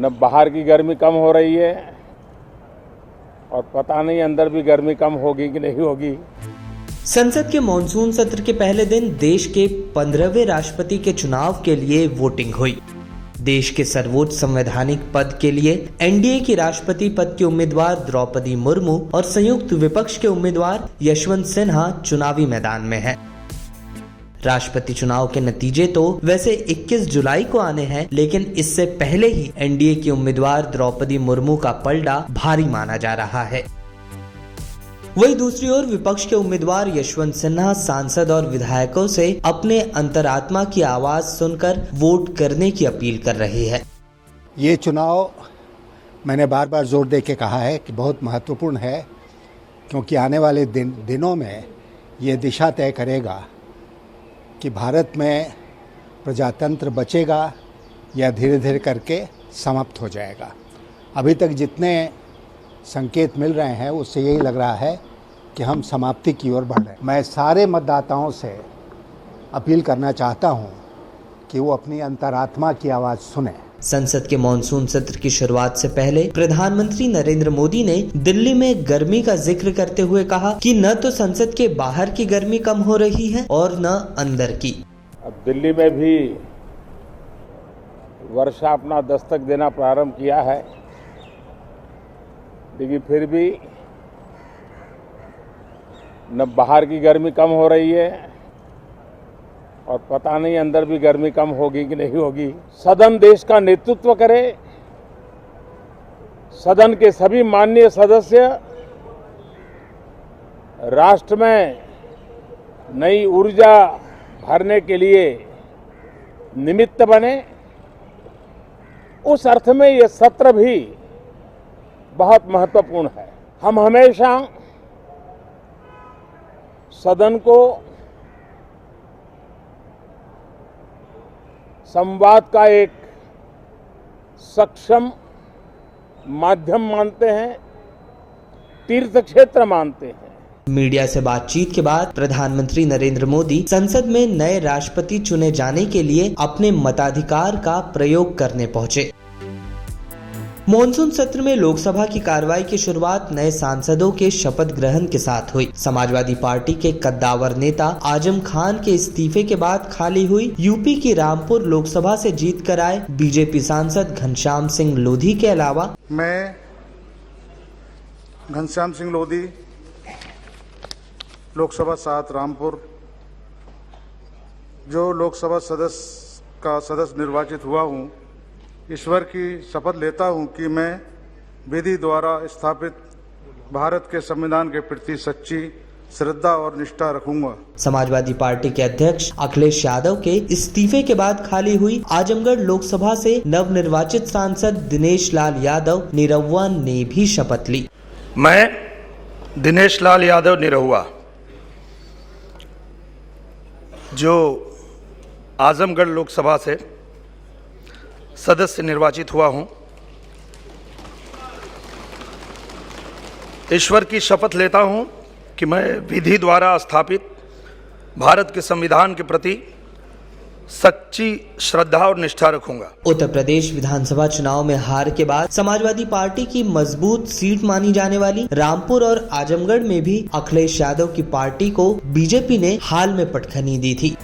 न बाहर की गर्मी कम हो रही है और पता नहीं अंदर भी गर्मी कम होगी कि नहीं होगी। संसद के मॉनसून सत्र के पहले दिन देश के 15वें राष्ट्रपति के चुनाव के लिए वोटिंग हुई। देश के सर्वोच्च संवैधानिक पद के लिए एनडीए की राष्ट्रपति पद की उम्मीदवार द्रौपदी मुर्मू और संयुक्त विपक्ष के उम्मीदवार यशवंत सिन्हा चुनावी मैदान में हैं। राष्ट्रपति चुनाव के नतीजे तो वैसे 21 जुलाई को आने हैं, लेकिन इससे पहले ही एनडीए की उम्मीदवार द्रौपदी मुर्मू का पलड़ा भारी माना जा रहा है। वहीं दूसरी ओर विपक्ष के उम्मीदवार यशवंत सिन्हा सांसद और विधायकों से अपने अंतरात्मा की आवाज सुनकर वोट करने की अपील कर रहे हैं। ये चुनाव मैंने बार बार जोर दे के कहा है कि बहुत महत्वपूर्ण है, क्योंकि आने वाले दिनों में ये दिशा तय करेगा कि भारत में प्रजातंत्र बचेगा या धीरे धीरे करके समाप्त हो जाएगा। अभी तक जितने संकेत मिल रहे हैं उससे यही लग रहा है कि हम समाप्ति की ओर बढ़ रहे हैं। मैं सारे मतदाताओं से अपील करना चाहता हूं कि वो अपनी अंतरात्मा की आवाज़ सुने। संसद के मॉनसून सत्र की शुरुआत से पहले प्रधानमंत्री नरेंद्र मोदी ने दिल्ली में गर्मी का जिक्र करते हुए कहा कि न तो संसद के बाहर की गर्मी कम हो रही है और न अंदर की। अब दिल्ली में भी वर्षा अपना दस्तक देना प्रारंभ किया है, लेकिन फिर भी न बाहर की गर्मी कम हो रही है और पता नहीं अंदर भी गर्मी कम होगी कि नहीं होगी। सदन देश का नेतृत्व करे, सदन के सभी माननीय सदस्य राष्ट्र में नई ऊर्जा भरने के लिए निमित्त बने। उस अर्थ में यह सत्र भी बहुत महत्वपूर्ण है। हम हमेशा सदन को संवाद का एक सक्षम माध्यम मानते हैं, तीर्थ क्षेत्र मानते हैं। मीडिया से बातचीत के बाद प्रधानमंत्री नरेंद्र मोदी संसद में नए राष्ट्रपति चुने जाने के लिए अपने मताधिकार का प्रयोग करने पहुंचे। मॉनसून सत्र में लोकसभा की कार्रवाई की शुरुआत नए सांसदों के शपथ ग्रहण के साथ हुई। समाजवादी पार्टी के कद्दावर नेता आजम खान के इस्तीफे के बाद खाली हुई यूपी की रामपुर लोकसभा से जीत कर आए बीजेपी सांसद घनश्याम सिंह लोधी के अलावा मैं घनश्याम सिंह लोधी लोकसभा 7 रामपुर जो लोकसभा सदस्य निर्वाचित हुआ हूं, ईश्वर की शपथ लेता हूं कि मैं विधि द्वारा स्थापित भारत के संविधान के प्रति सच्ची श्रद्धा और निष्ठा रखूंगा। समाजवादी पार्टी के अध्यक्ष अखिलेश यादव के इस्तीफे के बाद खाली हुई आजमगढ़ लोकसभा से नवनिर्वाचित सांसद दिनेश लाल यादव निरहुआ ने भी शपथ ली। मैं दिनेश लाल यादव निरहुआ जो आजमगढ़ लोकसभा से सदस्य निर्वाचित हुआ हूं, ईश्वर की शपथ लेता हूं कि मैं विधि द्वारा स्थापित भारत के संविधान के प्रति सच्ची श्रद्धा और निष्ठा रखूंगा। उत्तर प्रदेश विधानसभा चुनाव में हार के बाद समाजवादी पार्टी की मजबूत सीट मानी जाने वाली रामपुर और आजमगढ़ में भी अखिलेश यादव की पार्टी को बीजेपी ने हाल में पटखनी दी थी।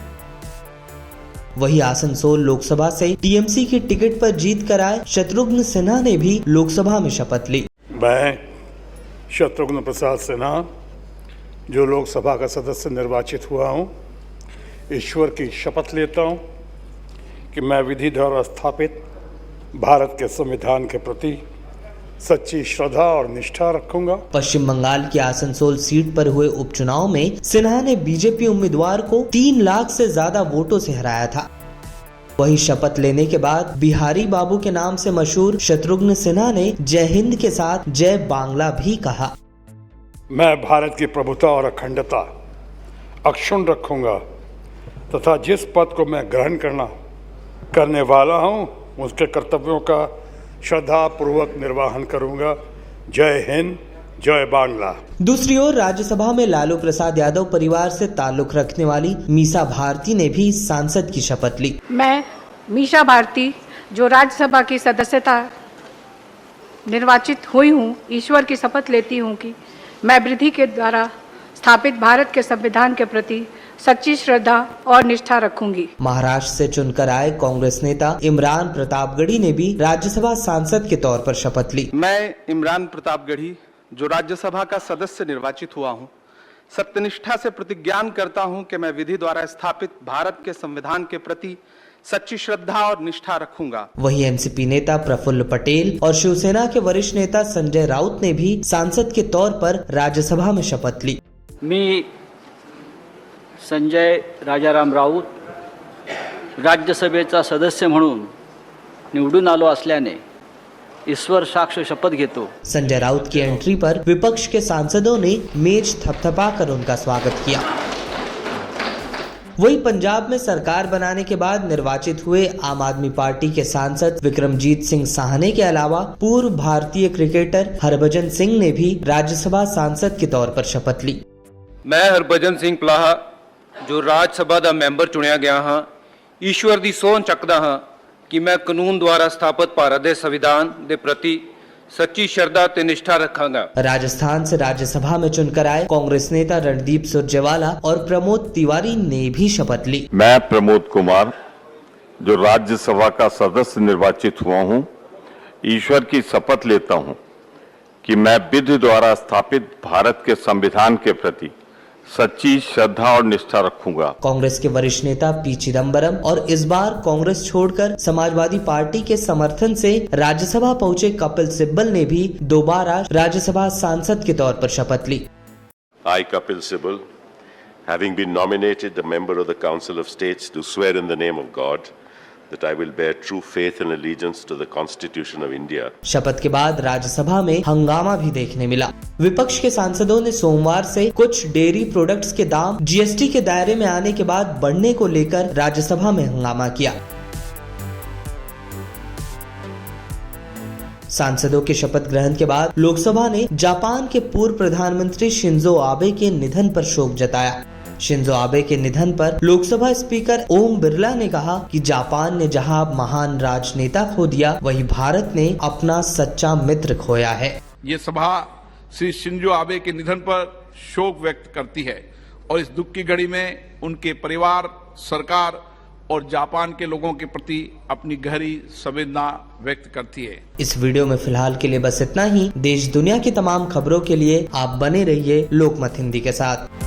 वही आसनसोल लोकसभा से टीएमसी की टिकट पर जीत कर आए शत्रुघ्न सिन्हा ने भी लोकसभा में शपथ ली। मैं शत्रुघ्न प्रसाद सिन्हा जो लोकसभा का सदस्य निर्वाचित हुआ हूं, ईश्वर की शपथ लेता हूं कि मैं विधि द्वारा स्थापित भारत के संविधान के प्रति सच्ची श्रद्धा और निष्ठा रखूंगा। पश्चिम बंगाल की आसनसोल सीट पर हुए उपचुनाव में सिन्हा ने बीजेपी उम्मीदवार को 3 लाख से ज्यादा वोटों से हराया था। वही शपथ लेने के बाद बिहारी बाबू के नाम से मशहूर शत्रुघ्न सिन्हा ने जय हिंद के साथ जय बांग्ला भी कहा। मैं भारत की प्रभुता और अखंडता अक्षुण्ण रखूंगा तथा जिस पद को मैं ग्रहण करने वाला हूं उसके कर्तव्यों का श्रद्धा पूर्वक निर्वहन करूंगा। जय हिंद, जय बांग्ला। दूसरी ओर राज्यसभा में लालू प्रसाद यादव परिवार से ताल्लुक रखने वाली मीसा भारती ने भी सांसद की शपथ ली। मैं मीसा भारती जो राज्यसभा की सदस्यता निर्वाचित हुई हूँ, ईश्वर की शपथ लेती हूँ कि मैं विधि के द्वारा स्थापित भारत के संविधान के प्रति सच्ची श्रद्धा और निष्ठा रखूंगी। महाराष्ट्र से चुनकर आए कांग्रेस नेता इमरान प्रतापगढ़ी ने भी राज्यसभा सांसद के तौर पर शपथ ली। मैं इमरान प्रतापगढ़ी जो राज्यसभा का सदस्य निर्वाचित हुआ हूँ, सत्यनिष्ठा से प्रतिज्ञान करता हूँ कि मैं विधि द्वारा स्थापित भारत के संविधान के प्रति सच्ची श्रद्धा और निष्ठा रखूंगा। वहीं एनसीपी नेता प्रफुल्ल पटेल और शिवसेना के वरिष्ठ नेता संजय राउत ने भी सांसद के तौर पर राज्यसभा में शपथ ली। मी संजय राजाराम राऊत राज्यसभेचा सदस्य म्हणून निवडून आलो असल्याने ईश्वर साक्ष शपथ घेतो। संजय राउत की एंट्री पर विपक्ष के सांसदों ने मेज थपथपाकर उनका स्वागत किया। वहीं पंजाब में सरकार बनाने के बाद निर्वाचित हुए आम आदमी पार्टी के सांसद विक्रमजीत सिंह साहनी के अलावा पूर्व भारतीय क्रिकेटर हरभजन सिंह ने भी राज्यसभा सांसद के तौर पर शपथ ली। मैं हरभजन सिंह पलाहा जो राज्यसभा का मैंबर चुनिया गया हाँ, ईश्वर की सौं चकदा हाँ कि मैं कानून द्वारा स्थापित भारत के संविधान के प्रति सच्ची श्रद्धा ते निष्ठा रखांगा। राजस्थान से राज्यसभा में चुनकर आए कांग्रेस नेता रणदीप सुरजेवाला और प्रमोद तिवारी ने भी शपथ ली। मैं प्रमोद कुमार जो राज्यसभा का सदस्य निर्वाचित हुआ हूं, ईश्वर की शपथ लेता हूं कि मैं विधि द्वारा स्थापित भारत के संविधान के प्रति सच्ची श्रद्धा और निष्ठा रखूंगा। कांग्रेस के वरिष्ठ नेता पी चिदम्बरम और इस बार कांग्रेस छोड़कर समाजवादी पार्टी के समर्थन से राज्यसभा पहुंचे कपिल सिब्बल ने भी दोबारा राज्यसभा सांसद के तौर पर शपथ ली। I, Kapil Sibal, having been nominated a member of the Council of States, do swear in the name of God that I will bear true faith and allegiance to the Constitution of India. शपथ के बाद राज्यसभा में हंगामा भी देखने मिला। विपक्ष के सांसदों ने सोमवार से कुछ डेयरी प्रोडक्ट्स के दाम जीएसटी के दायरे में आने के बाद बढ़ने को लेकर राज्यसभा में हंगामा किया। सांसदों के शपथ ग्रहण के बाद लोकसभा ने जापान के पूर्व प्रधानमंत्री शिंजो आबे के निधन पर शोक जताया। शिंजो आबे के निधन पर लोकसभा स्पीकर ओम बिरला ने कहा कि जापान ने जहां महान राजनेता खो दिया, वहीं भारत ने अपना सच्चा मित्र खोया है। ये सभा श्री शिंजो आबे के निधन पर शोक व्यक्त करती है और इस दुख की घड़ी में उनके परिवार, सरकार और जापान के लोगों के प्रति अपनी गहरी संवेदना व्यक्त करती है। इस वीडियो में फिलहाल के लिए बस इतना ही। देश दुनिया की तमाम खबरों के लिए आप बने रहिए लोकमत हिंदी के साथ।